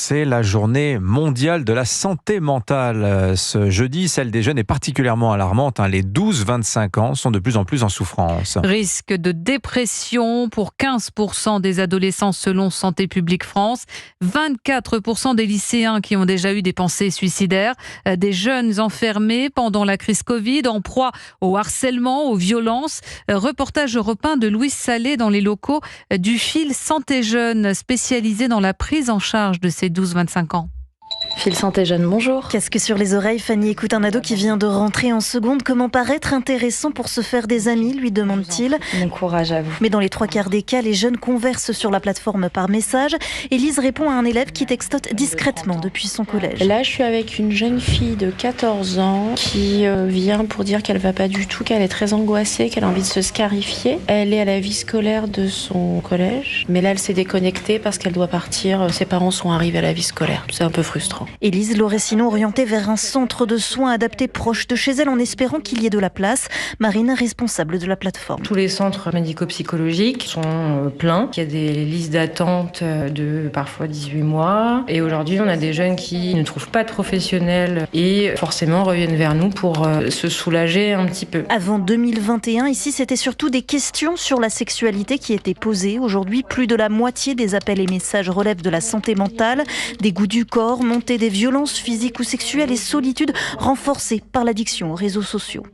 c'est la journée mondiale de la santé mentale. Ce jeudi, celle des jeunes est particulièrement alarmante. Les 12-25 ans sont de plus en plus en souffrance. Risque de dépression pour 15% des adolescents selon Santé publique France. 24% des lycéens qui ont déjà eu des pensées suicidaires. Des jeunes enfermés pendant la crise Covid, en proie au harcèlement, aux violences. Reportage européen de Louise Salé dans les locaux du fil Santé Jeunes, spécialisé dans la prise en charge de ces 12-25 ans. Fil Santé Jeune, bonjour. Casque sur les oreilles, Fanny écoute un ado qui vient de rentrer en seconde. Comment paraître intéressant pour se faire des amis, lui demande-t-il. Bon courage à vous. Mais dans les 3/4 des cas, les jeunes conversent sur la plateforme par message. Élise répond à un élève qui textote discrètement depuis son collège. Là, je suis avec une jeune fille de 14 ans qui vient pour dire qu'elle va pas du tout, qu'elle est très angoissée, qu'elle a envie de se scarifier. Elle est à la vie scolaire de son collège, mais là, elle s'est déconnectée parce qu'elle doit partir. Ses parents sont arrivés à la vie scolaire. C'est un peu frustrant. Élise l'aurait sinon orientée vers un centre de soins adapté proche de chez elle en espérant qu'il y ait de la place. Marine, responsable de la plateforme. Tous les centres médico-psychologiques sont pleins. Il y a des listes d'attente de parfois 18 mois. Et aujourd'hui, on a des jeunes qui ne trouvent pas de professionnels et forcément reviennent vers nous pour se soulager un petit peu. Avant 2021, ici, c'était surtout des questions sur la sexualité qui étaient posées. Aujourd'hui, plus de la moitié des appels et messages relèvent de la santé mentale, des goûts du corps, montée des violences physiques ou sexuelles et solitude renforcée par l'addiction aux réseaux sociaux.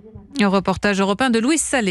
Un reportage européen de Louise Salé.